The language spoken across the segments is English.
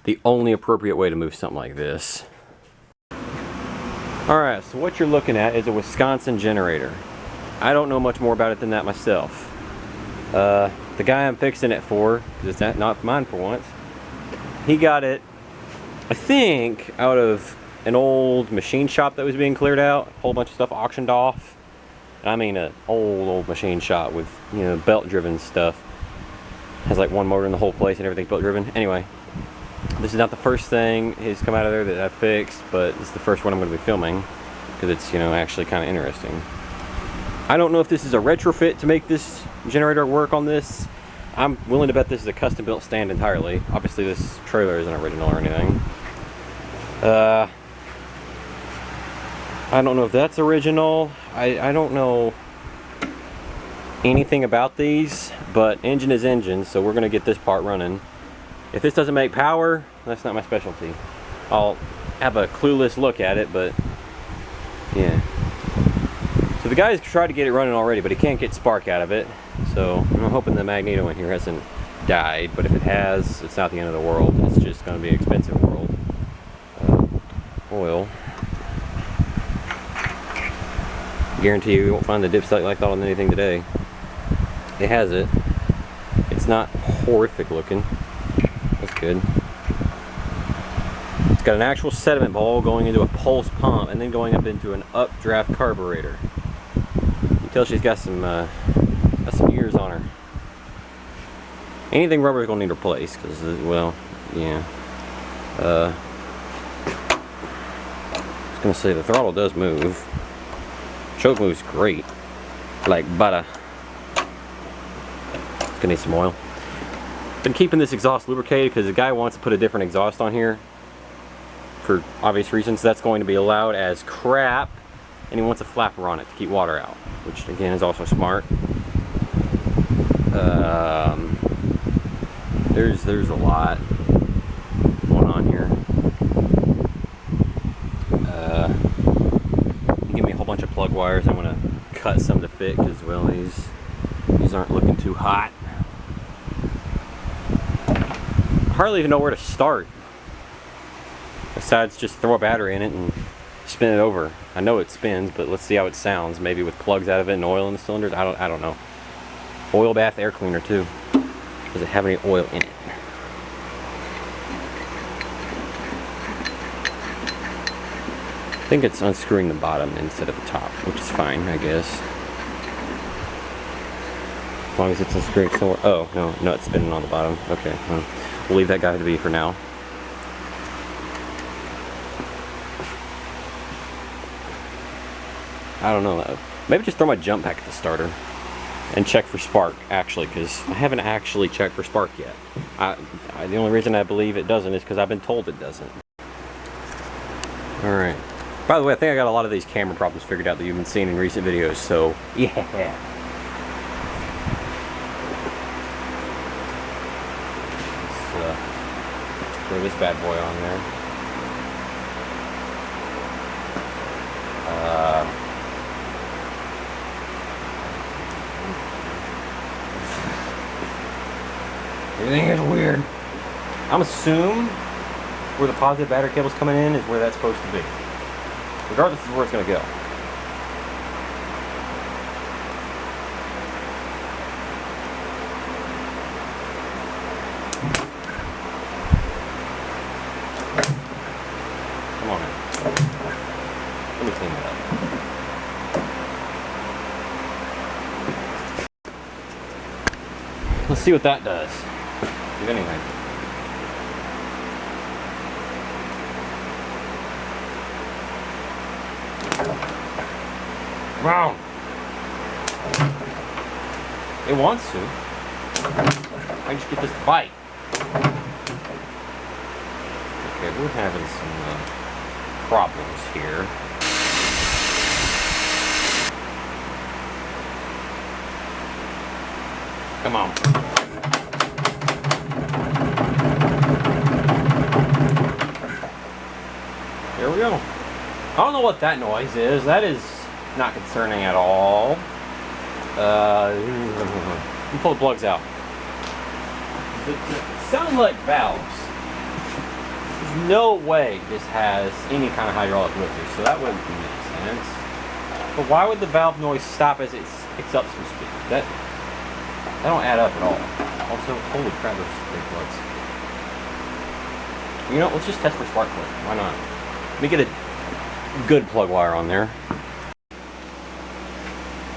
the only appropriate way to move something like this. Alright, so what you're looking at is a Wisconsin generator. I don't know much more about it than that myself. The guy I'm fixing it for, because it's not mine for once, he got it, I think, out of an old machine shop that was being cleared out. A whole bunch of stuff auctioned off. And I mean an old machine shop with, you know, belt driven stuff. Has like one motor in the whole place and everything's belt driven. Anyway, this is not the first thing he's come out of there that I fixed, but it's the first one I'm going to be filming because it's, you know, actually kind of interesting. I don't know if this is a retrofit to make this generator work on this. I'm willing to bet this is a custom built stand entirely. Obviously this trailer isn't original or anything. I don't know if that's original. I don't know anything about these, but engine is engine, so we're gonna get this part running. If this doesn't make power, that's not my specialty. I'll have a clueless look at it, but yeah. So the guy's tried to get it running already, but he can't get spark out of it. So I'm hoping the magneto in here hasn't died, but if it has, it's not the end of the world. It's just gonna be an expensive world. Oil. Guarantee you won't find the dipstick like that on anything today. It has it. It's not horrific looking. That's good. It's got an actual sediment bowl going into a pulse pump and then going up into an updraft carburetor. You can tell she's got some years on her. Anything rubber is going to need replaced because, well, yeah. I was going to say the throttle does move. Choke moves great, like butter. It's gonna need some oil. Been keeping this exhaust lubricated because the guy wants to put a different exhaust on here for obvious reasons. That's going to be allowed as crap, and he wants a flapper on it to keep water out, which again is also smart. There's a lot going on here. Give me a whole bunch of plug wires. I'm gonna cut some to fit because, well, these aren't looking too hot. I hardly even know where to start besides just throw a battery in it and spin it over. I know it spins, but let's see how it sounds. Maybe with plugs out of it and oil in the cylinders. I don't know. Oil bath air cleaner too. Does it have any oil in it? I think it's unscrewing the bottom instead of the top, which is fine, I guess. As long as it's unscrewing somewhere. Oh, no, it's spinning on the bottom. Okay, well, we'll leave that guy to be for now. I don't know. Maybe just throw my jump pack at the starter and check for spark, actually, because I haven't actually checked for spark yet. The only reason I believe it doesn't is because I've been told it doesn't. Alright. By the way, I think I got a lot of these camera problems figured out that you've been seeing in recent videos, so yeah. Let's throw this bad boy on there. Everything is weird. I'm assuming where the positive battery cable's coming in is where that's supposed to be. Regardless of where it's going to go. Come on in. Let me clean that up. Let's see what that does. If anything. Wow. It wants to. I just get this to bite. Okay, we're having some problems here. Come on. There we go. I don't know what that noise is. That is not concerning at all. Let me pull the plugs out. It sounds like valves. There's no way this has any kind of hydraulic lifter, so that wouldn't make sense. But why would the valve noise stop as it picks up some speed? That don't add up at all. Also, holy crap, those big plugs. You know, let's just test for spark plug. Why not? Let me get a good plug wire on there.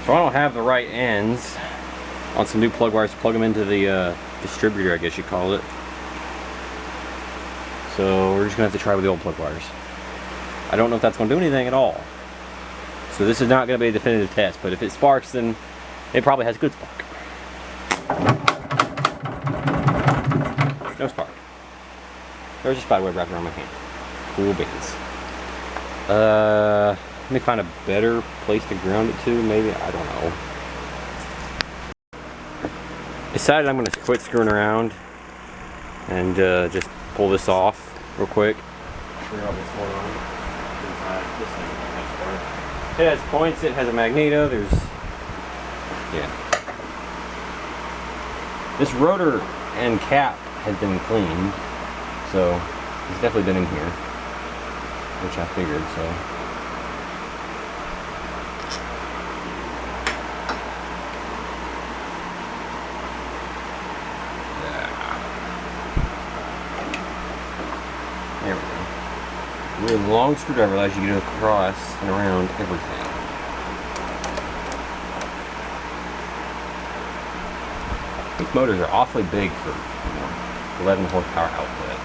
So I don't have the right ends on some new plug wires to plug them into the distributor, I guess you call it. So we're just gonna have to try with the old plug wires. I don't know if that's gonna do anything at all. So this is not gonna be a definitive test, but if it sparks, then it probably has a good spark. No spark. There's a spider web wrapped around my hand. Cool beans. Let me find a better place to ground it to, maybe, I don't know. Decided I'm gonna quit screwing around and just pull this off real quick. It has points, it has a magneto, there's, yeah. This rotor and cap has been cleaned, so it's definitely been in here, which I figured, so. There we go. Really long screwdriver allows you to get across and around everything. These motors are awfully big for 11 horsepower output.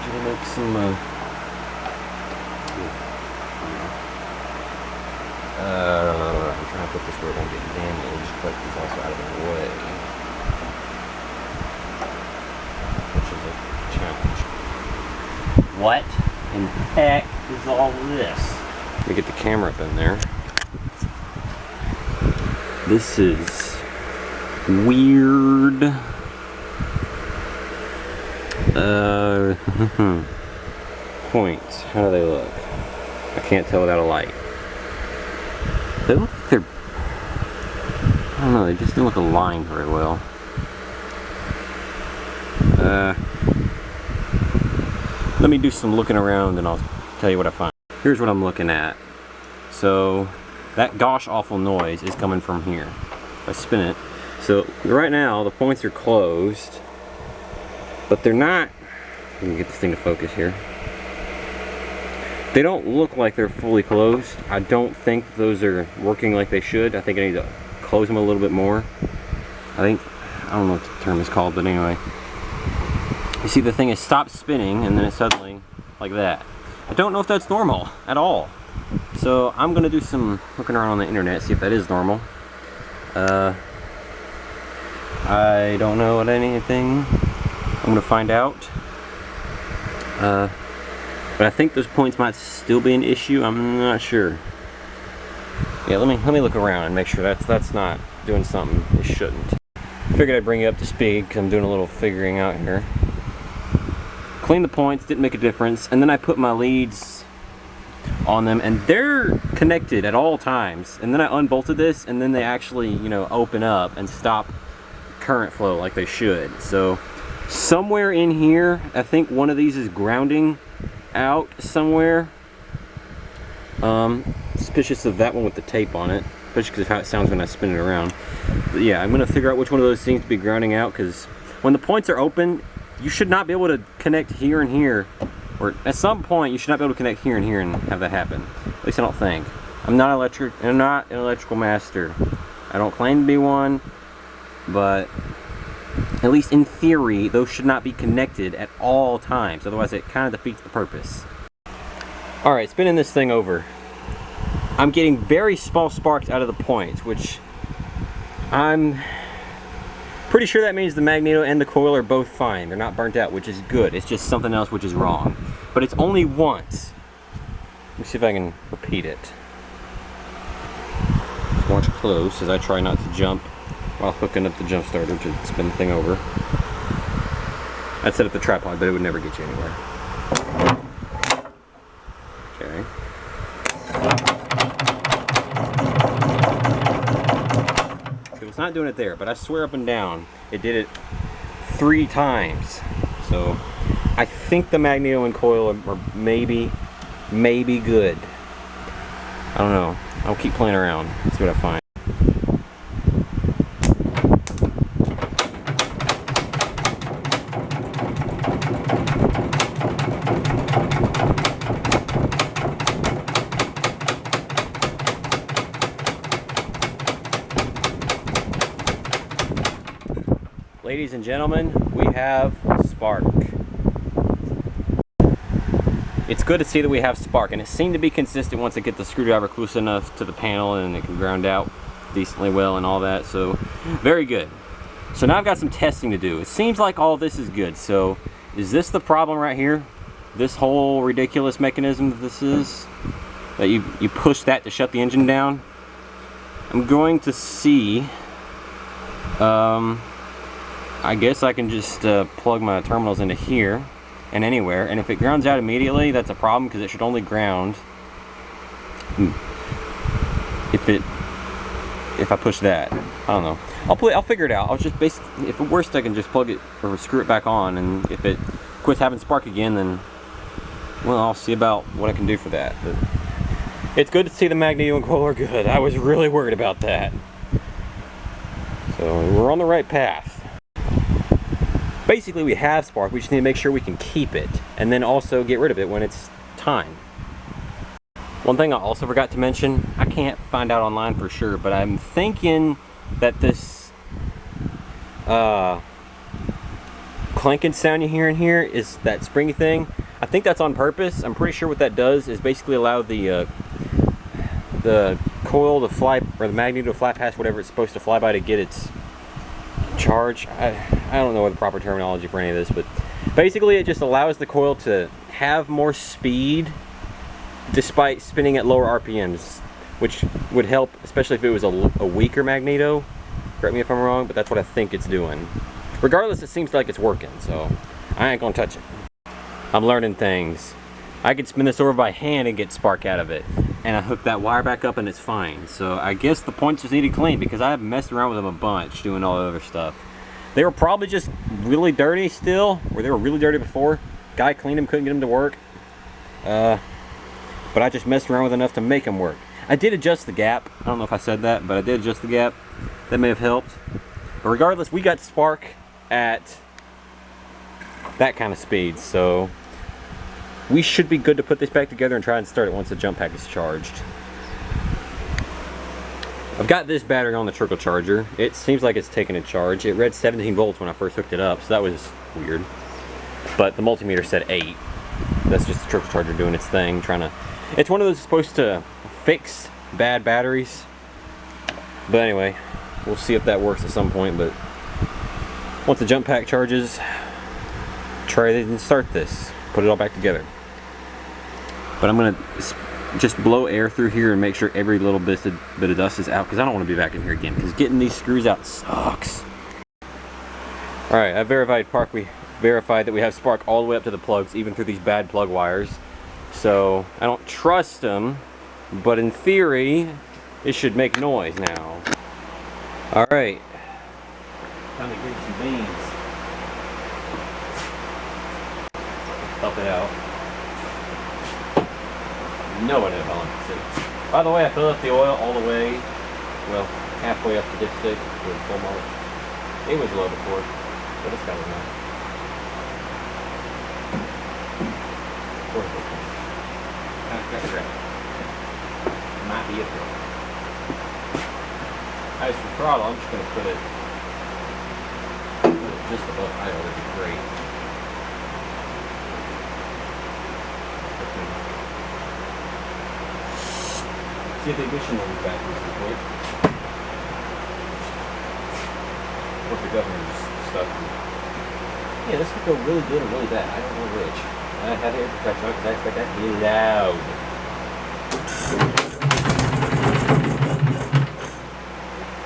Should we make some I'm trying to put this where it won't get damaged, but it's also out of the way, which is a challenge. What in the heck is all this? Let me get the camera up in there. This is weird. Points. How do they look? I can't tell without a light. They look like they're, I don't know, they just don't look aligned very well. Let me do some looking around and I'll tell you what I find. Here's what I'm looking at. So that gosh awful noise is coming from here. If I spin it. So right now the points are closed, but they're not, let me get this thing to focus here. They don't look like they're fully closed. I don't think those are working like they should. I think I need to close them a little bit more. I don't know what the term is called, but anyway. You see the thing is stopped spinning and then it's suddenly like that. I don't know if that's normal at all. So I'm gonna do some looking around on the internet, see if that is normal. I don't know what anything. I'm gonna find out. But I think those points might still be an issue. I'm not sure. Yeah, let me look around and make sure that's not doing something it shouldn't. Figured I'd bring you up to speed because I'm doing a little figuring out here. Cleaned the points, didn't make a difference, and then I put my leads on them, and they're connected at all times. And then I unbolted this, and then they actually, you know, open up and stop current flow like they should. So somewhere in here, I think one of these is grounding out somewhere. Suspicious of that one with the tape on it, especially because of how it sounds when I spin it around. But yeah, I'm gonna figure out which one of those seems to be grounding out, because when the points are open, you should not be able to connect here and here, or at some point you should not be able to connect here and here and have that happen. At least I don't think. I'm not an electrical master. I don't claim to be one, but at least in theory, those should not be connected at all times. Otherwise, it kind of defeats the purpose. All right, spinning this thing over. I'm getting very small sparks out of the points, which I'm pretty sure that means the magneto and the coil are both fine. They're not burnt out, which is good. It's just something else which is wrong. But it's only once. Let me see if I can repeat it. Just watch close as I try not to jump while hooking up the jump starter to spin the thing over. I'd set up the tripod, but it would never get you anywhere. Okay. Feels It's not doing it there, but I swear up and down, it did it 3 times. So I think the magneto and coil are maybe good. I don't know. I'll keep playing around, see what I find. Ladies and gentlemen, we have spark. It's good to see that we have spark, and it seemed to be consistent once I get the screwdriver close enough to the panel and it can ground out decently well and all that, so very good. So now I've got some testing to do. It seems like all this is good. So is this the problem right here? This whole ridiculous mechanism that this is? That you push that to shut the engine down? I'm going to see, I guess I can just plug my terminals into here and anywhere, and if it grounds out immediately, that's a problem because it should only ground if I push that. I don't know. I'll figure it out. I'll just basically, if it worst, I can just plug it or screw it back on, and if it quits having spark again, then well, I'll see about what I can do for that. But it's good to see the magneto and coil are good. I was really worried about that. So we're on the right path. Basically, we have spark. We just need to make sure we can keep it, and then also get rid of it when it's time. One thing I also forgot to mention, I can't find out online for sure, but I'm thinking that this clanking sound you hear in here is that springy thing. I think that's on purpose. I'm pretty sure what that does is basically allow the coil to fly, or the magneto to fly past whatever it's supposed to fly by to get its charge. I don't know what the proper terminology for any of this, but basically it just allows the coil to have more speed despite spinning at lower RPMs, which would help, especially if it was a weaker magneto. Correct me if I'm wrong, but that's what I think it's doing. Regardless, it seems like it's working, so I ain't gonna touch it. I'm learning things. I could spin this over by hand and get spark out of it, and I hooked that wire back up and it's fine. So I guess the points just needed clean, because I have messed around with them a bunch doing all the other stuff. They were probably just really dirty still, or they were really dirty before. Guy cleaned them, couldn't get them to work. But I just messed around with enough to make them work. I did adjust the gap. I don't know if I said that, but I did adjust the gap. That may have helped. But regardless, we got spark at that kind of speed, so we should be good to put this back together and try and start it once the jump pack is charged. I've got this battery on the trickle charger. It seems like it's taking a charge. It read 17 volts when I first hooked it up, so that was weird. But the multimeter said 8. That's just the trickle charger doing its thing, it's one of those supposed to fix bad batteries. But anyway, we'll see if that works at some point. But once the jump pack charges, try it and start this. Put it all back together. But I'm gonna just blow air through here and make sure every little bit of dust is out, because I don't want to be back in here again, because getting these screws out sucks. Alright, I verified that we have spark all the way up to the plugs, even through these bad plug wires. So I don't trust them, but in theory it should make noise now. Alright, time to get some beans. Pump it out. No one knows how long it's sitting. By the way, I filled up the oil all the way, well, halfway up the dipstick to the full mark. It was low before, but it's got it now. Might be it though. As for throttle, I'm just going to put it just above idle. That'd be great. See if the ignition will be back real quick. What the governor's stuff. Yeah, this could go really good or really bad. I don't know which. I have air protection on because I expect that to be loud.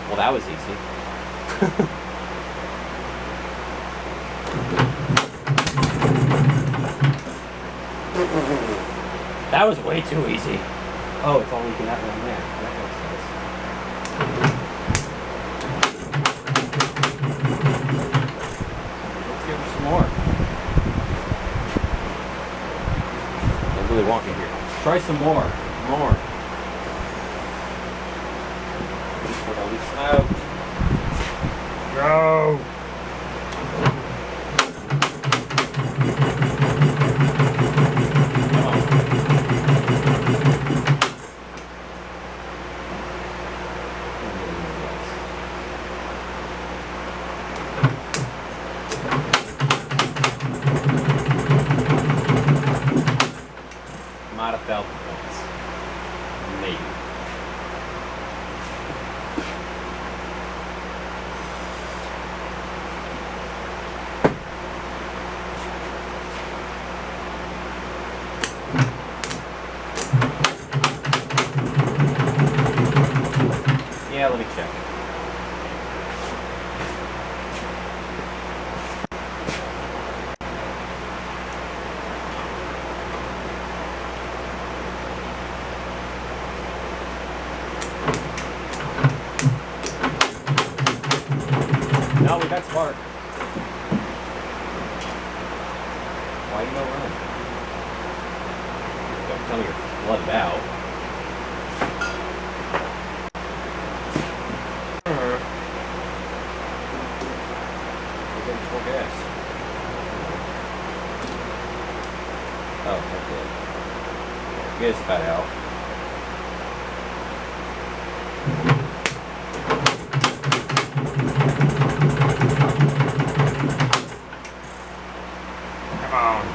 Well, that was easy. That was way too easy. Oh, it's all leaking out down there. That makes sense. Try some more. More. Put all this out. Go! Might have felt it once. Maybe. Yeah, let me check. No, we got spark. Why you don't run? Don't tell me you're flooded out. We're getting full gas. Oh, okay. You guys cut out. Come on.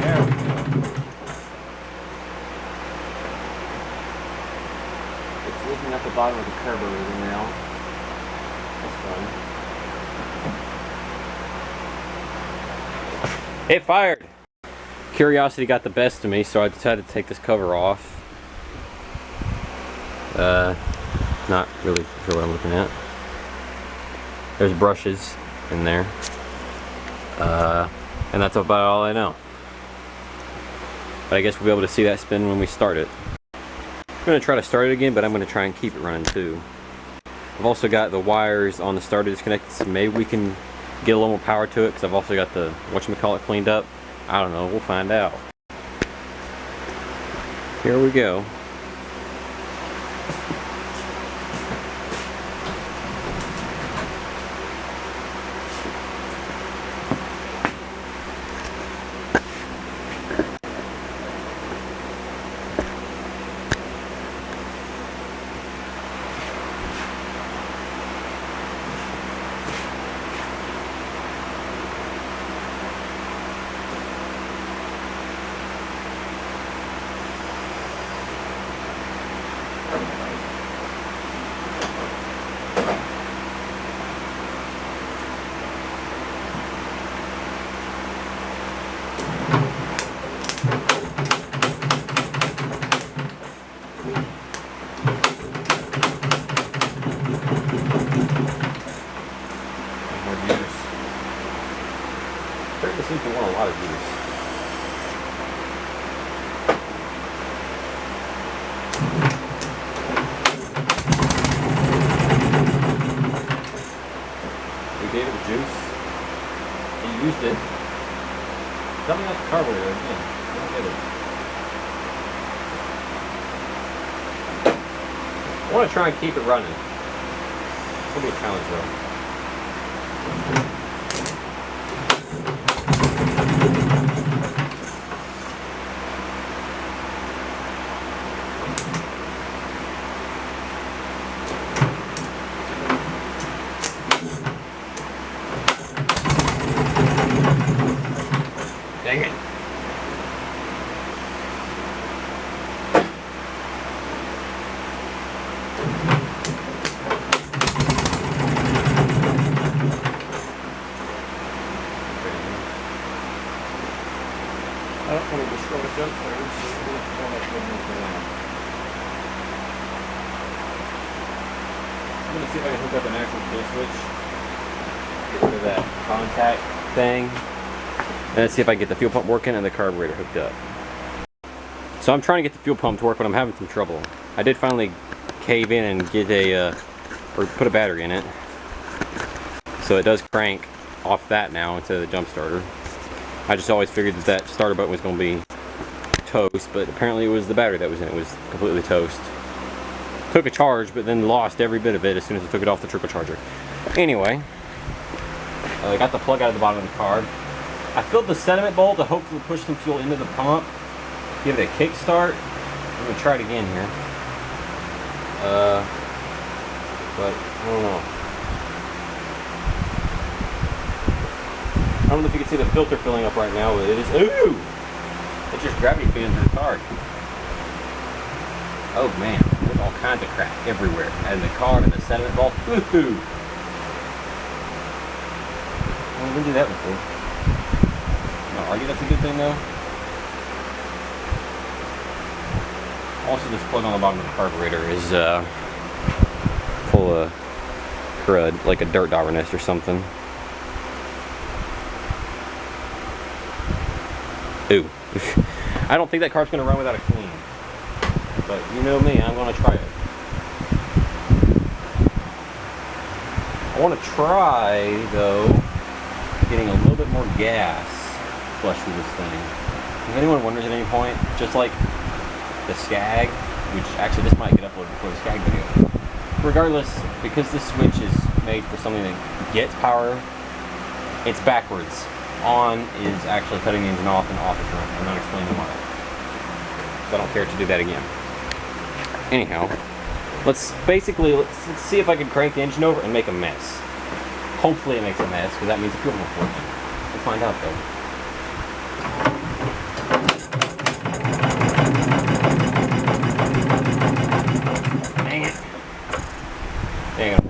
There we go. It's looking at the bottom of the carburetor now. That's fun. It fired! Curiosity got the best of me, so I decided to take this cover off. Not really sure what I'm looking at. There's brushes in there. And that's about all I know. But I guess we'll be able to see that spin when we start it. I'm going to try to start it again, but I'm going to try and keep it running too. I've also got the wires on the starter disconnected, so maybe we can get a little more power to it, because I've also got the whatchamacallit cleaned up. I don't know, we'll find out. Here we go. This seems to want a lot of juice. We gave it juice. He used it. Tell me about the carburetor again. I don't get it. I want to try and keep it running. It's going to be a challenge though. Dang it. I don't want to destroy the jump flares, so we're going to pull that thing for now. I'm going to see if I can hook up an actual kill switch. Get rid of that contact thing. And let's see if I can get the fuel pump working and the carburetor hooked up. So I'm trying to get the fuel pump to work, but I'm having some trouble. I did finally cave in and get or put a battery in it. So it does crank off that now instead of the jump starter. I just always figured that starter button was going to be toast, but apparently it was the battery that was in it was completely toast. Took a charge, but then lost every bit of it as soon as I took it off the turbocharger. Anyway, I got the plug out of the bottom of the carb. I filled the sediment bowl to hopefully push some fuel into the pump, give it a kick start. I'm gonna try it again here. But I don't know. I don't know if you can see the filter filling up right now, but it is. Ooh! It's just gravity feeding through the car. Oh man, there's all kinds of crap everywhere. And the car and the sediment bowl. Woohoo! Well, we didn't do that before. I'll argue that's a good thing though. Also, this plug on the bottom of the carburetor is full of crud, like a dirt dauber nest or something. Ooh. I don't think that car's going to run without a clean. But you know me, I'm going to try it. I want to try, though, getting a little bit more gas flushed through this thing. If anyone wonders at any point, just like the Skag, which actually this might get uploaded before the Skag video. Regardless, because this switch is made for something that gets power, it's backwards. On is actually cutting the engine off and off is running. I'm not explaining why. So I don't care to do that again. Anyhow, let's see if I can crank the engine over and make a mess. Hopefully it makes a mess, because that means the fuel won't work. We'll find out though. Dang it. Dang it.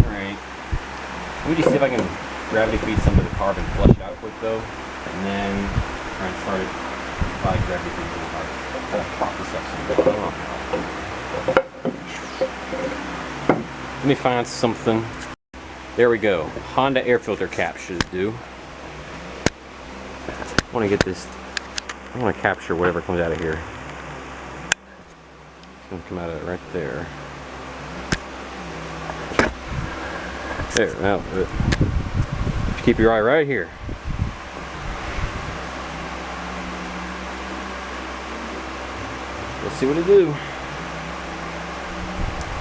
Alright. Let me just see if I can gravity feed some of the carb and flush it out quick though, and then try and start it by gravity feeding the carb. I'm gonna prop this up some more. Let me find something. There we go. Honda air filter cap should do. I want to get this. I want to capture whatever comes out of here. It's gonna come out of it right there. There. Now. Keep your eye right here. Let's see what it do.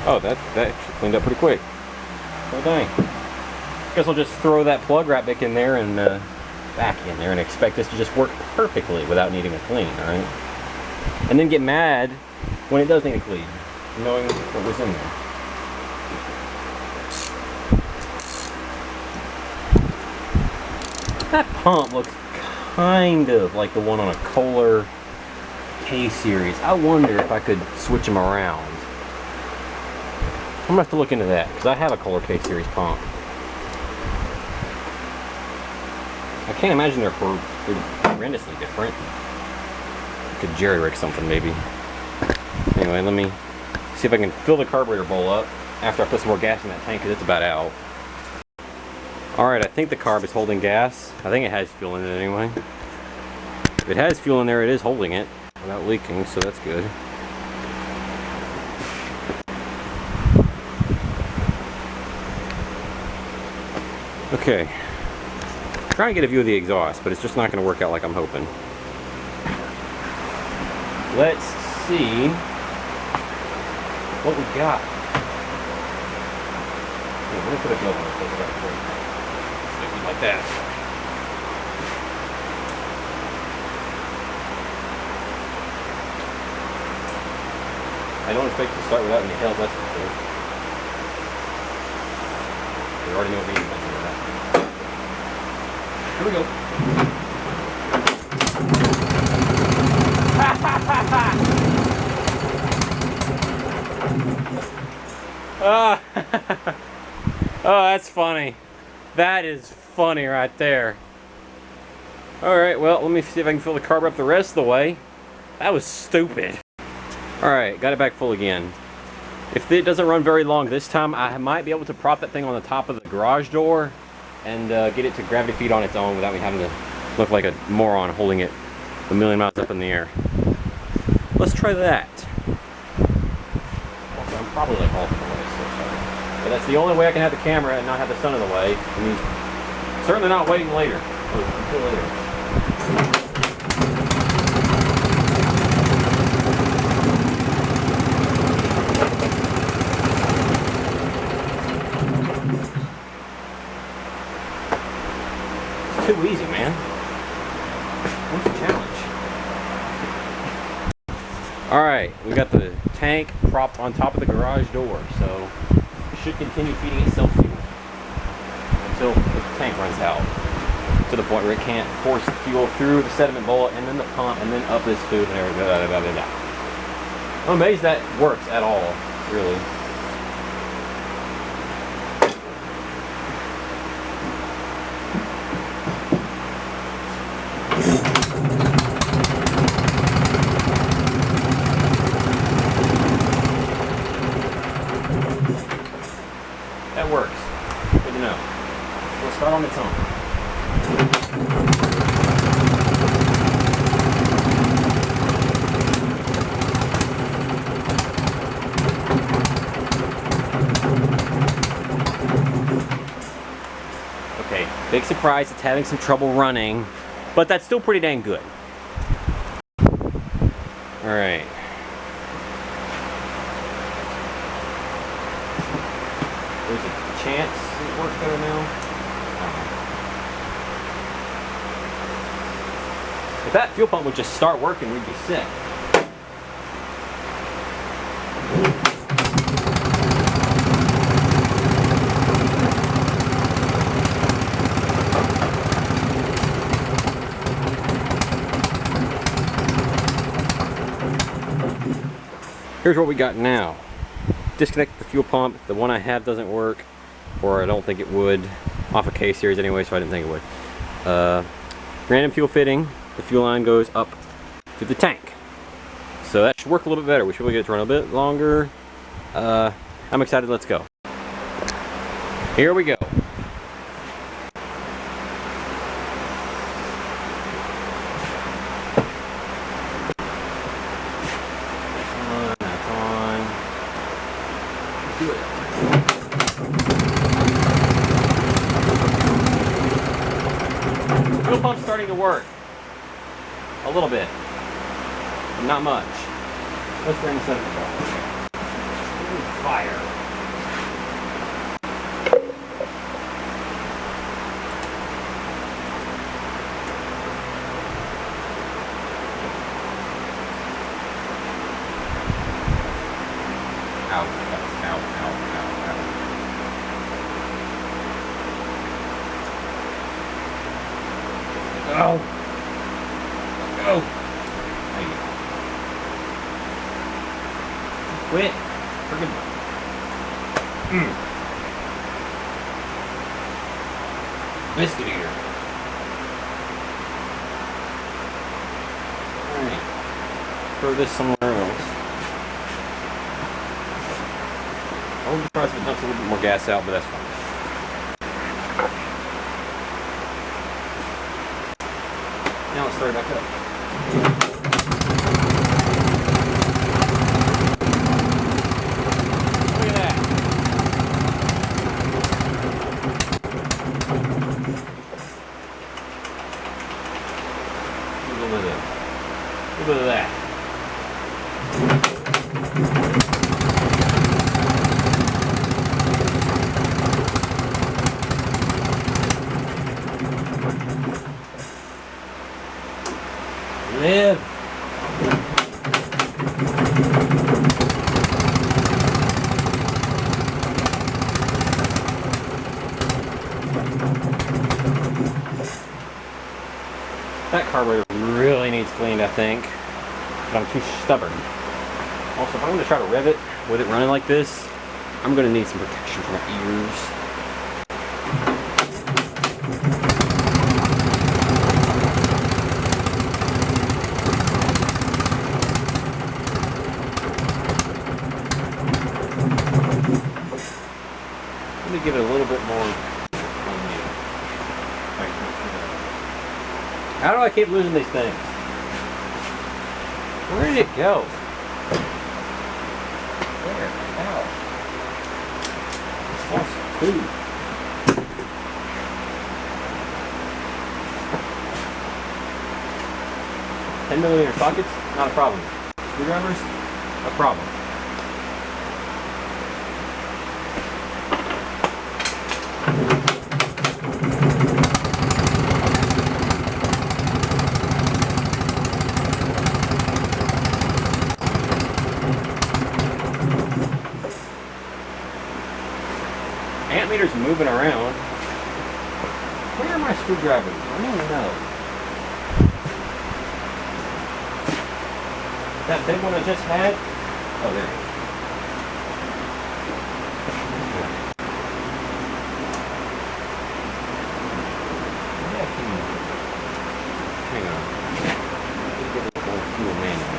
Oh, that actually cleaned up pretty quick. Oh dang. Guess I'll just throw that plug right back in there and back in there and expect this to just work perfectly without needing a clean, alright? And then get mad when it does need a clean, knowing what was in there. That pump looks kind of like the one on a Kohler K-Series. I wonder if I could switch them around. I'm gonna have to look into that, because I have a Kohler K-Series pump. I can't imagine they're horrendously different. I could jerry-rig something maybe. Anyway, let me see if I can fill the carburetor bowl up after I put some more gas in that tank, because it's about out. Alright, I think the carb is holding gas. I think it has fuel in it anyway. If it has fuel in there, it is holding it without leaking, so that's good. Okay. Trying to get a view of the exhaust, but it's just not going to work out like I'm hoping. Let's see what we got. Yeah, let me put a glove on it. Like that. I don't expect to start without any help, that's for sure. We already know what we need to do that. Here we go. Oh, that's funny. That is funny right there. Alright, well, let me see if I can fill the carb up the rest of the way. That was stupid. Alright, got it back full again. If it doesn't run very long this time, I might be able to prop that thing on the top of the garage door and get it to gravity feed on its own without me having to Look like a moron holding it a million miles up in the air. Let's try that. Also, I'm probably like all in the way, so sorry. But that's the only way I can have the camera and not have the sun in the way. I mean, certainly not waiting later. Until later. It's too easy, man. What's the challenge? Alright, we got the tank propped on top of the garage door, so it should continue feeding itself fuel until the tank runs out, to the point where it can't force fuel through the sediment bowl and then the pump and then up this food and everything. Blah, blah, blah, blah. I'm amazed that works at all, really. That works. Good to know. We'll start on its own. Okay, big surprise, it's having some trouble running, but that's still pretty dang good. Alright. There's a chance it works better now. If that fuel pump would just start working, we'd be sick. Here's what we got now. Disconnect the fuel pump. The one I have doesn't work, or I don't think it would, off a K series anyway, so I didn't think it would. Random fuel fitting. The fuel line goes up to the tank, so that should work a little bit better. We should be able to get it to run a bit longer. I'm excited. Let's go. Here we go. That's on. Do it. Fuel pump's starting to work. A little bit. But not much. Let's bring this up. Fire. Ow, ow, ow, ow, ow. Oh! Oh! Hey. Quit! Friggin' biscuit eater. Alright. Throw this somewhere else. I wouldn't be surprised if it dumps a little bit more gas out, but that's fine. Now let's start it back up. Look at that. Look at that. Look at that. Live. That carburetor really needs cleaned, I think, but I'm too stubborn. Also, if I'm going to try to rev it with it running like this, I'm going to need some protection for my ears. Let me give it a little bit more. How do I keep losing these things? Where did it go? Where? Ow. Lost two. 10mm sockets, not a problem. Screwdrivers, a problem. Ammeter's moving around. Where are my screwdrivers? I don't even know. That big one I just had? Oh, there it is. Hang on. Let me get a little fuel manual.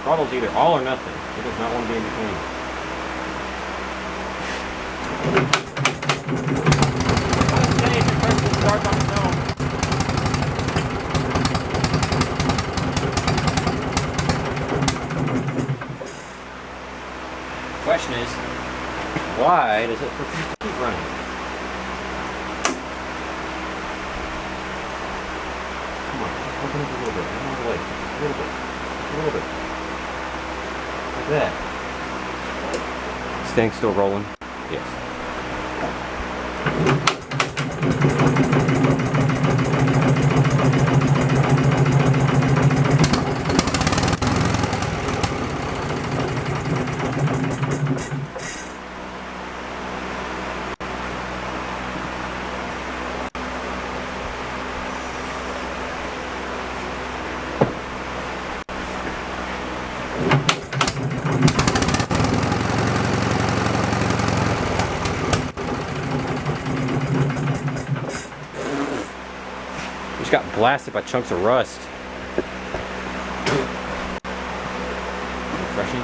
Throttle's either all or nothing. It does not want to be in between. Question is, why does it keep running? Come on, open up a little bit. Come on, wait. A little bit. A little bit. Like that. Thing's still rolling? Yes. Just got blasted by chunks of rust. Refreshing.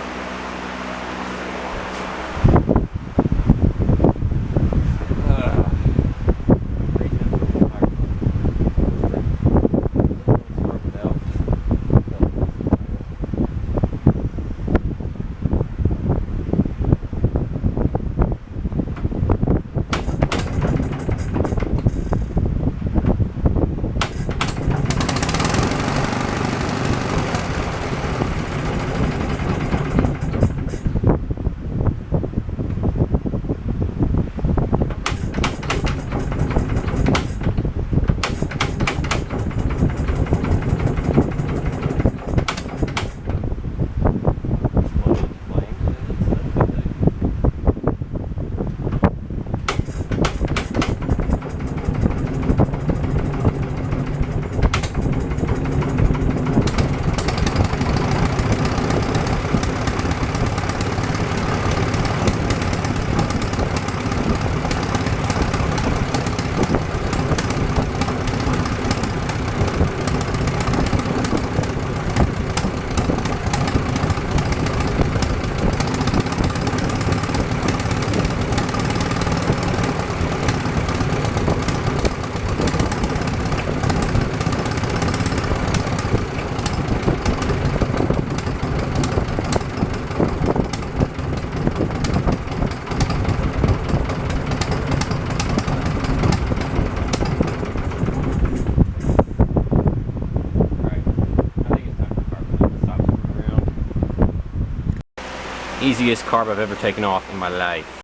Easiest carb I've ever taken off in my life.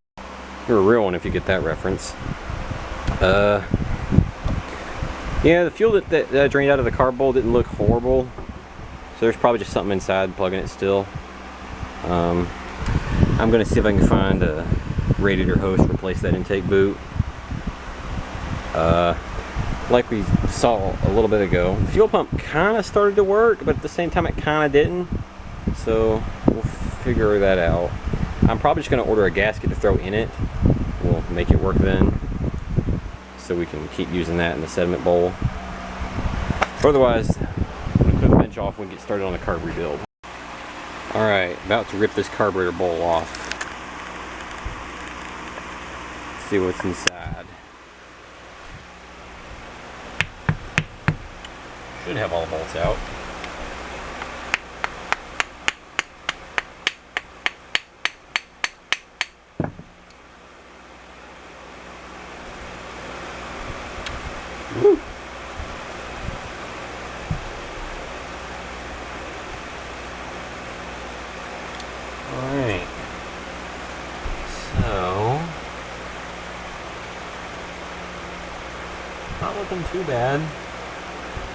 You're a real one if you get that reference. Yeah, the fuel that drained out of the carb bowl didn't look horrible. So there's probably just something inside plugging it still. I'm gonna see if I can find a radiator hose to replace that intake boot. Like we saw a little bit ago, the fuel pump kind of started to work, but at the same time it kind of didn't. So we'll figure that out. I'm probably just going to order a gasket to throw in it. We'll make it work then, so we can keep using that in the sediment bowl. Otherwise, I'm gonna clear the bench off and get started on the carb rebuild. Alright, about to rip this carburetor bowl off. Let's see what's inside. Should have all the bolts out. Woo. Alright. So, not looking too bad.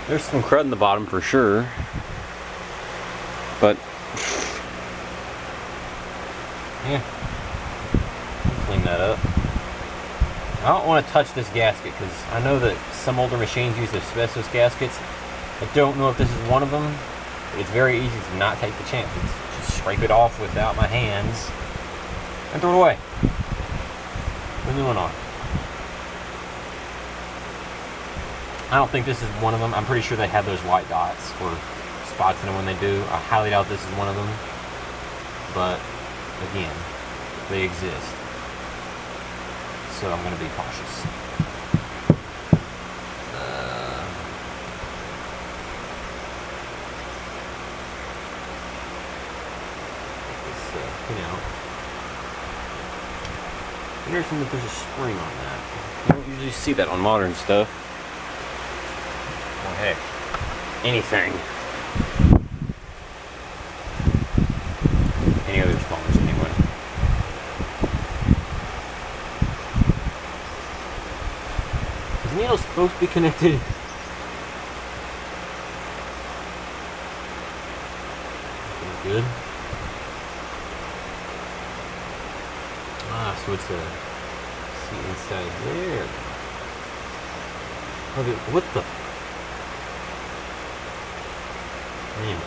There's some crud in the bottom for sure. But, yeah. Clean that up. I don't want to touch this gasket because I know that some older machines use asbestos gaskets. I don't know if this is one of them. It's very easy to not take the chance. Just scrape it off without my hands and throw it away. Put a new one on. I don't think this is one of them. I'm pretty sure they have those white dots or spots in them when they do. I highly doubt this is one of them. But again, they exist. So I'm going to be cautious. Interesting that there's a spring on that. You don't usually see that on modern stuff. Well, heck, anything. Any other spawners anyway. Is the needle supposed to be connected? Feels good. Ah, so it's a seat inside there. Okay, what the? Man.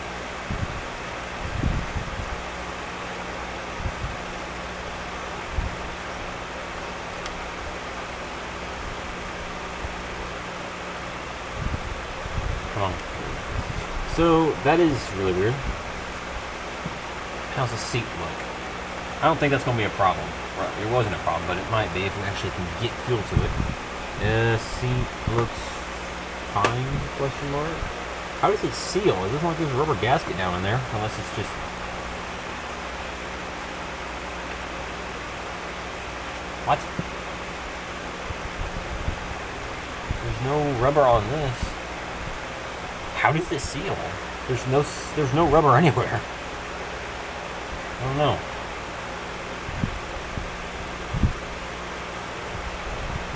Come on. So that is really weird. How's the seat look? I don't think that's going to be a problem. It wasn't a problem, but it might be if we actually can get fuel to it. Seat looks fine, question mark. How does it seal? It doesn't look like there's a rubber gasket down in there, unless it's just... What? There's no rubber on this. How does it seal? There's no rubber anywhere. I don't know.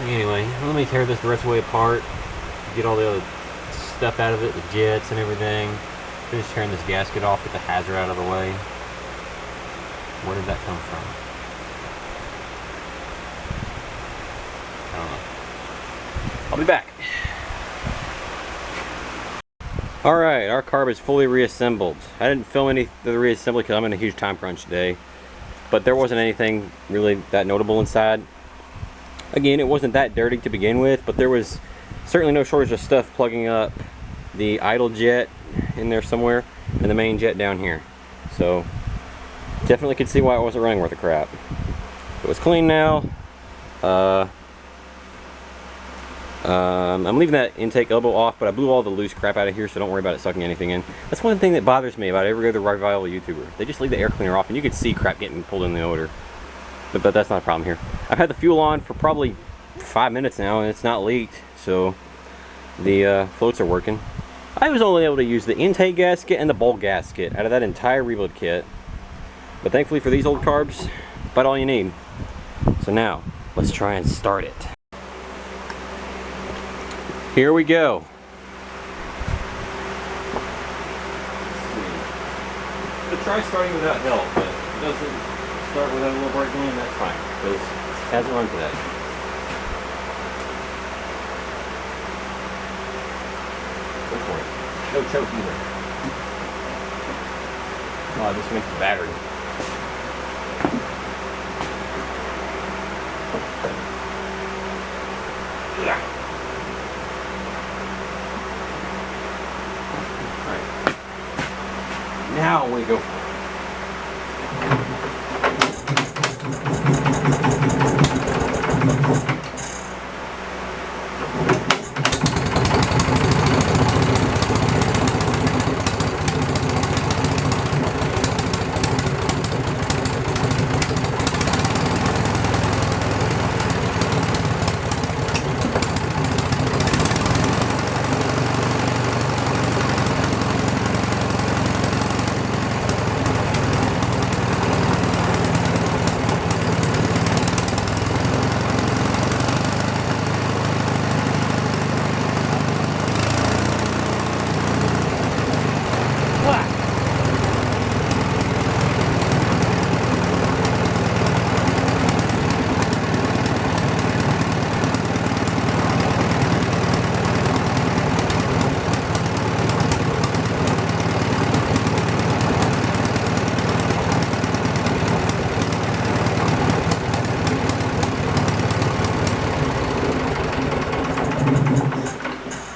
Anyway, let me tear this the rest of the way apart, get all the other stuff out of it, the jets and everything. Finish tearing this gasket off, get the hazard out of the way. Where did that come from? I don't know. I'll be back. Alright, our carb is fully reassembled. I didn't film any of the reassembly because I'm in a huge time crunch today. But there wasn't anything really that notable inside. Again, it wasn't that dirty to begin with, but there was certainly no shortage of stuff plugging up the idle jet in there somewhere and the main jet down here. So definitely could see why it wasn't running worth a crap. It was clean now. I'm leaving that intake elbow off, but I blew all the loose crap out of here, so don't worry about it sucking anything in. That's one thing that bothers me about every other revival YouTuber. They just leave the air cleaner off and you can see crap getting pulled in the odor. But that's not a problem here. I've had the fuel on for probably 5 minutes now and it's not leaked, so the floats are working. I was only able to use the intake gasket and the bowl gasket out of that entire rebuild kit. But thankfully for these old carbs, about all you need. So now, let's try and start it. Here we go. Let's try starting without help, but it doesn't start without a little break in, that's fine, because it hasn't run today. Go for it. No choke either. Oh, this makes the battery. Yeah. Now we go for it.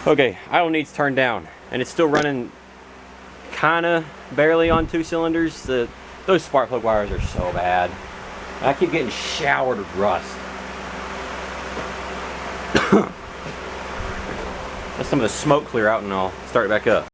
Okay, idle needs turned down, and it's still running kinda barely on 2 cylinders. Those spark plug wires are so bad. I keep getting showered with rust. Let some of the smoke clear out and I'll start it back up.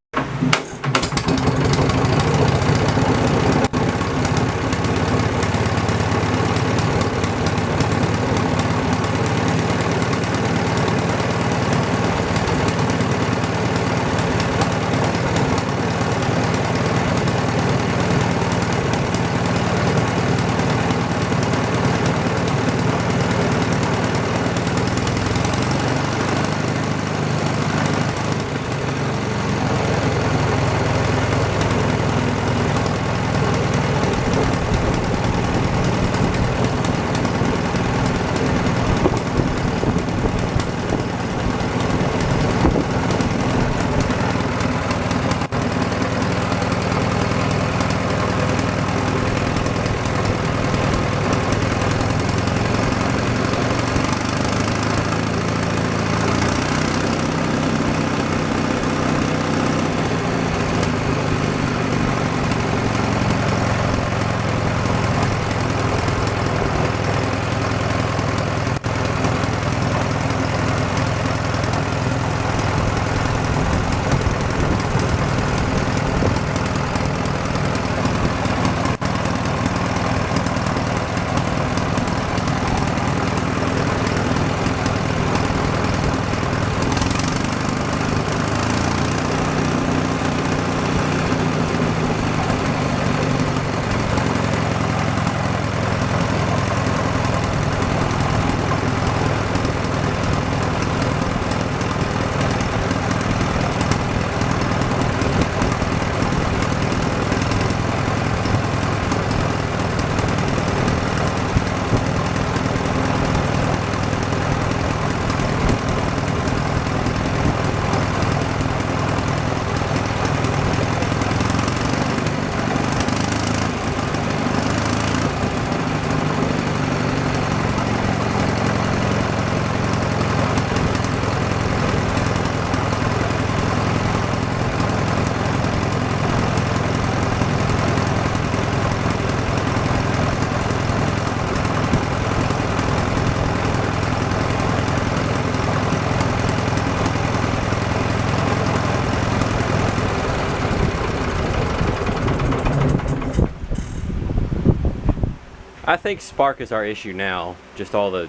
I think spark is our issue now. Just all the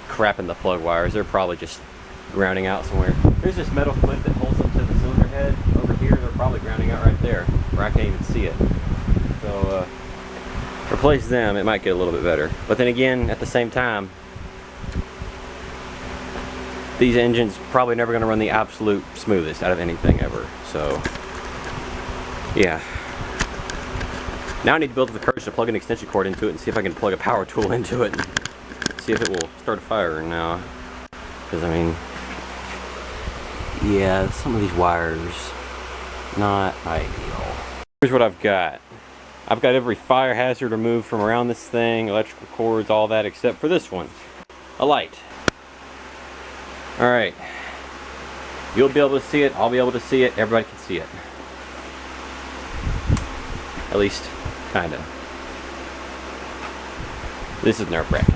crap in the plug wires. They're probably just grounding out somewhere. There's this metal clip that holds up to the cylinder head over here. They're probably grounding out right there, where I can't even see it. So replace them, it might get a little bit better. But then again, at the same time, these engines probably never going to run the absolute smoothest out of anything ever. So yeah. Now I need to build up the courage to plug an extension cord into it and see if I can plug a power tool into it and see if it will start a fire now. Because I mean, yeah, some of these wires, not ideal. Here's what I've got. I've got every fire hazard removed from around this thing, electrical cords, all that, except for this one, a light. Alright, you'll be able to see it, I'll be able to see it, everybody can see it. At least, kinda. This is nerve-wracking.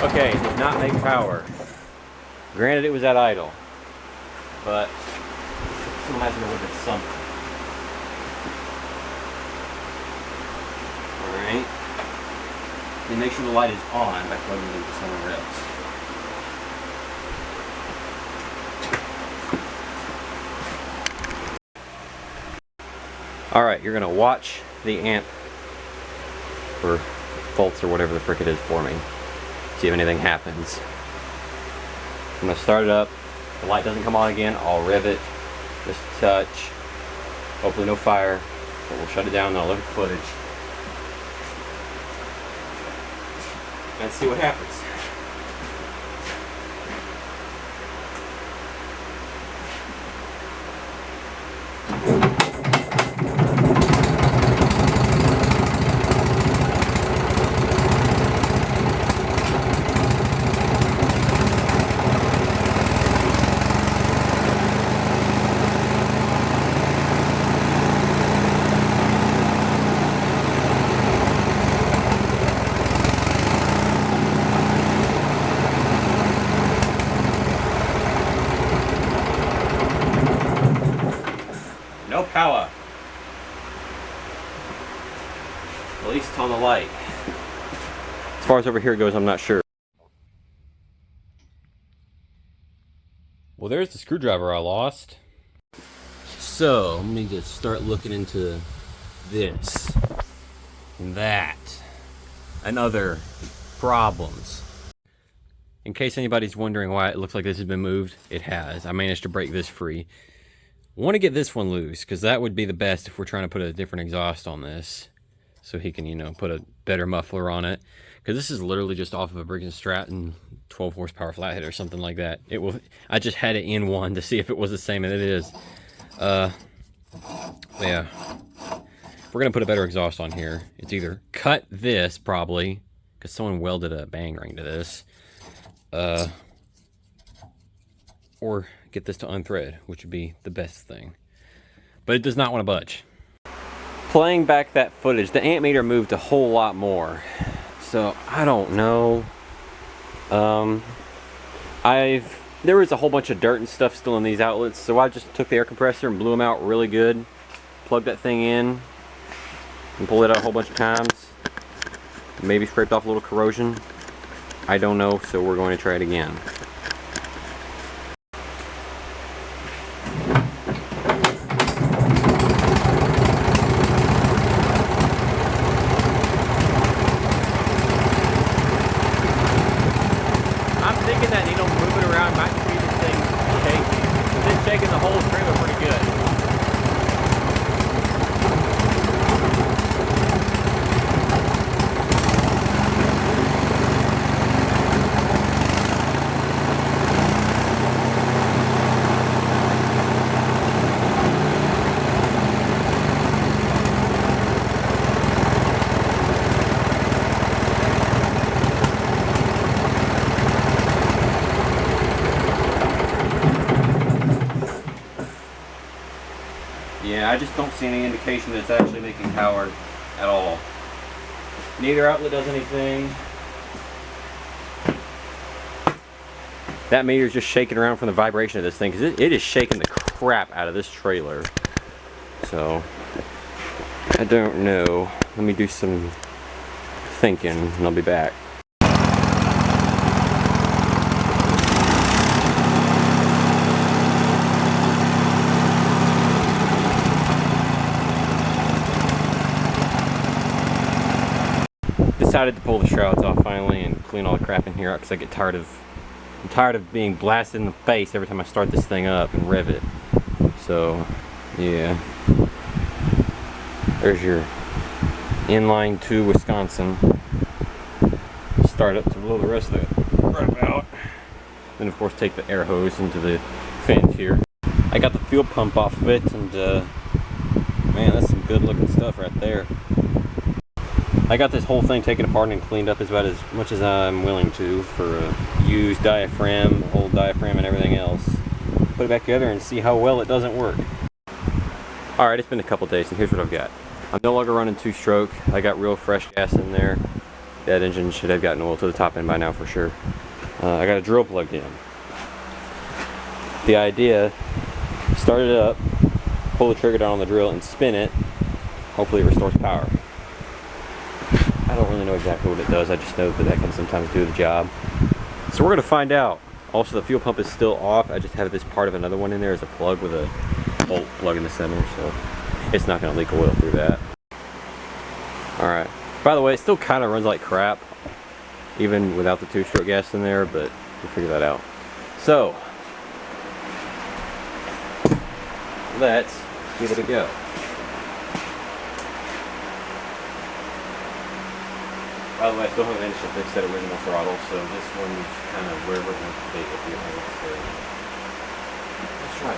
Okay, it did not make power. Granted, it was at idle, but still has to go with it something. Alright. Then make sure the light is on by plugging it into somewhere else. Alright, you're gonna watch the amp for faults or whatever the frick it is for me. See if anything happens. I'm gonna start it up. If the light doesn't come on again, I'll rev it just a touch. Hopefully no fire. But we'll shut it down and I'll look at the footage. Let's see what happens. No power. At least on the light. As far as over here goes, I'm not sure. Well, there's the screwdriver I lost. So, let me just start looking into this and that and other problems. In case anybody's wondering why it looks like this has been moved, it has. I managed to break this free. I want to get this one loose because that would be the best if we're trying to put a different exhaust on this, so he can, you know, put a better muffler on it. Because this is literally just off of a Briggs & Stratton 12 horsepower flathead or something like that. It will. I just had it in one to see if it was the same, and it is. Yeah. We're gonna put a better exhaust on here. It's either cut this probably because someone welded a bang ring to this, or get this to unthread, which would be the best thing. But it does not want to budge. Playing back that footage, the amp meter moved a whole lot more. So I don't know. There was a whole bunch of dirt and stuff still in these outlets, so I just took the air compressor and blew them out really good. Plugged that thing in and pulled it out a whole bunch of times. Maybe scraped off a little corrosion. I don't know, so we're going to try it again. Thinking that needle moving around might be this thing shaking. It's shaking the whole trailer pretty good. Yeah, I just don't see any indication that it's actually making power at all. Neither outlet does anything. That meter's just shaking around from the vibration of this thing, because it is shaking the crap out of this trailer. So, I don't know. Let me do some thinking and I'll be back. Decided to pull the shrouds off finally and clean all the crap in here because I get tired of being blasted in the face every time I start this thing up and rev it. So yeah, there's your inline to Wisconsin. Start up to blow the rest of the crap out. Then of course take the air hose into the fins here. I got the fuel pump off of it, and man, that's some good looking stuff right there. I got this whole thing taken apart and cleaned up about as much as I'm willing to for a used diaphragm, old diaphragm and everything else. Put it back together and see how well it doesn't work. Alright, it's been a couple days and here's what I've got. I'm no longer running 2-stroke. I got real fresh gas in there. That engine should have gotten oil to the top end by now for sure. I got a drill plugged in. The idea, start it up, pull the trigger down on the drill and spin it. Hopefully it restores power. I don't really know exactly what it does, I just know that that can sometimes do the job. So we're going to find out. Also, the fuel pump is still off. I just have this part of another one in there as a plug with a bolt plug in the center, so it's not going to leak oil through that. Alright, by the way, it still kind of runs like crap, even without the 2-stroke gas in there, but we'll figure that out. So, let's give it a go. By the way, I still haven't managed to fix that original throttle, so this one's kind of where we're going to be if you want to. Let's try it.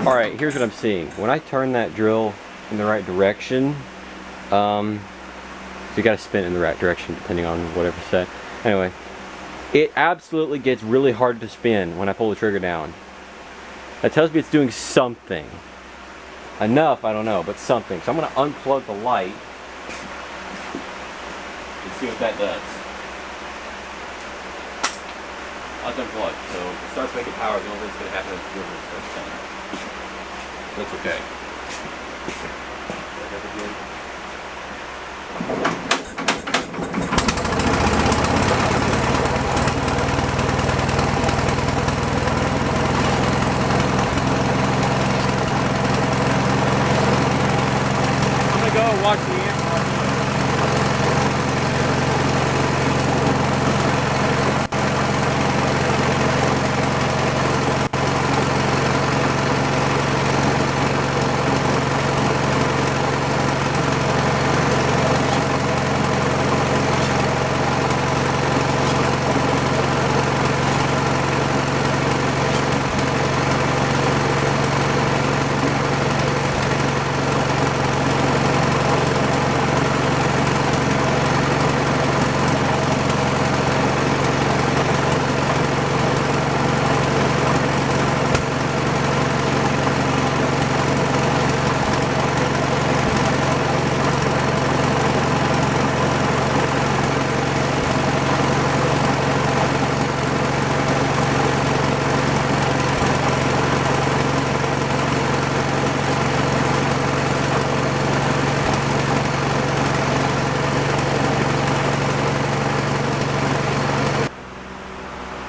Alright, here's what I'm seeing. When I turn that drill in the right direction, so you gotta spin it in the right direction depending on whatever set. Anyway, it absolutely gets really hard to spin when I pull the trigger down. That tells me it's doing something. Enough, I don't know, but something. So I'm gonna unplug the light and see what that does. I'll unplug. So if it starts making power, the only thing that's gonna happen is the wheel starts spinning. That's okay. I'm gonna go watch the ants.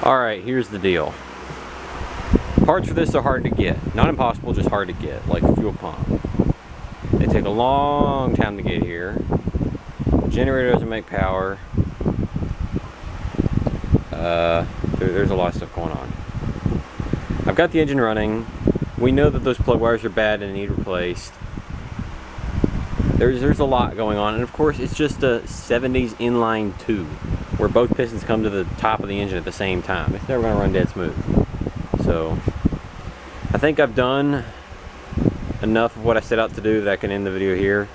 Alright, here's the deal. Parts for this are hard to get. Not impossible, just hard to get, like a fuel pump. They take a long time to get here. The generator doesn't make power. There's a lot of stuff going on. I've got the engine running. We know that those plug wires are bad and need replaced. There's a lot going on, and of course it's just a 70s inline 2 where both pistons come to the top of the engine at the same time. It's never going to run dead smooth. So I think I've done enough of what I set out to do that I can end the video here,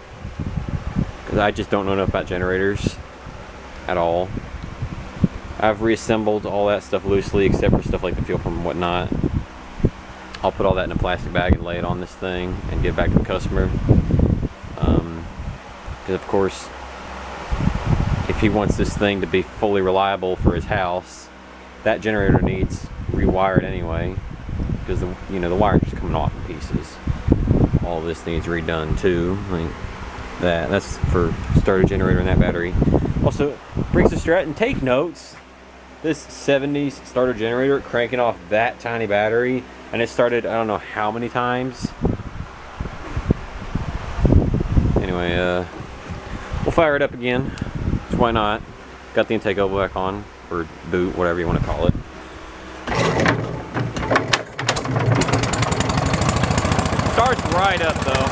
because I just don't know enough about generators at all. I've reassembled all that stuff loosely except for stuff like the fuel pump and whatnot. I'll put all that in a plastic bag and lay it on this thing and give it back to the customer. Because of course, if he wants this thing to be fully reliable for his house, that generator needs rewired anyway, because the wiring's just coming off in pieces. All this needs redone too. Like, That's for starter generator and that battery. Also, Briggs & Stratton, take notes. This 70s starter generator cranking off that tiny battery, and it started I don't know how many times. Anyway, we'll fire it up again. So why not? Got the intake elbow back on, or boot, whatever you want to call it. Starts right up though.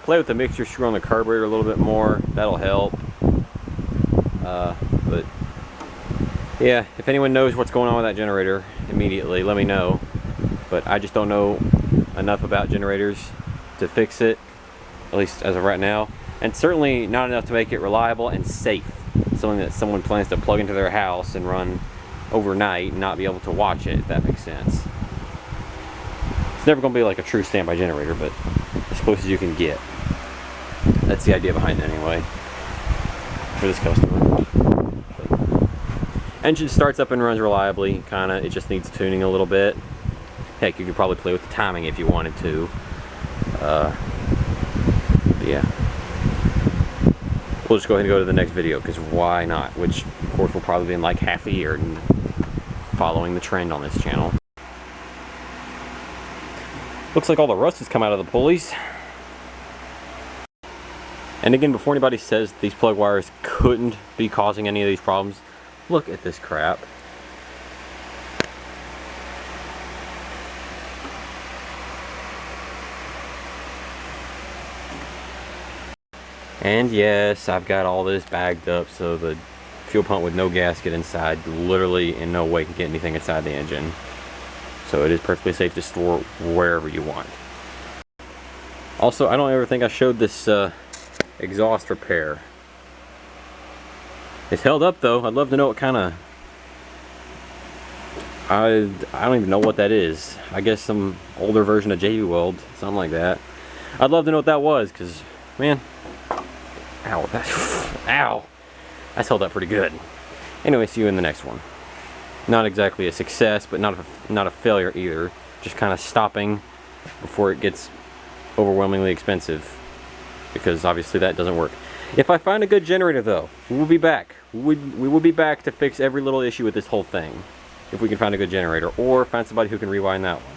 Play with the mixture screw on the carburetor a little bit more. That'll help. But yeah, if anyone knows what's going on with that generator, immediately let me know. But I just don't know enough about generators to fix it, at least as of right now. And certainly not enough to make it reliable and safe. Something that someone plans to plug into their house and run overnight and not be able to watch it, if that makes sense. It's never going to be like a true standby generator, but as close as you can get. That's the idea behind it anyway, for this customer. But engine starts up and runs reliably, kinda. It just needs tuning a little bit. Heck, you could probably play with the timing if you wanted to. Yeah. We'll just go ahead and go to the next video, because why not? Which, of course, will probably be in like half a year, and following the trend on this channel. Looks like all the rust has come out of the pulleys. And again, before anybody says these plug wires couldn't be causing any of these problems, look at this crap. And yes, I've got all this bagged up so the fuel pump with no gasket inside literally in no way can get anything inside the engine. So it is perfectly safe to store wherever you want. Also, I don't ever think I showed this exhaust repair. It's held up though. I'd love to know what kind of... I don't even know what that is. I guess some older version of JB Weld, something like that. I'd love to know what that was, because, man, ow, ow, that's held up pretty good. Anyway, see you in the next one. Not exactly a success, but not a failure either. Just kind of stopping before it gets overwhelmingly expensive, because obviously that doesn't work. If I find a good generator though, we will be back. We will be back to fix every little issue with this whole thing, if we can find a good generator, or find somebody who can rewind that one.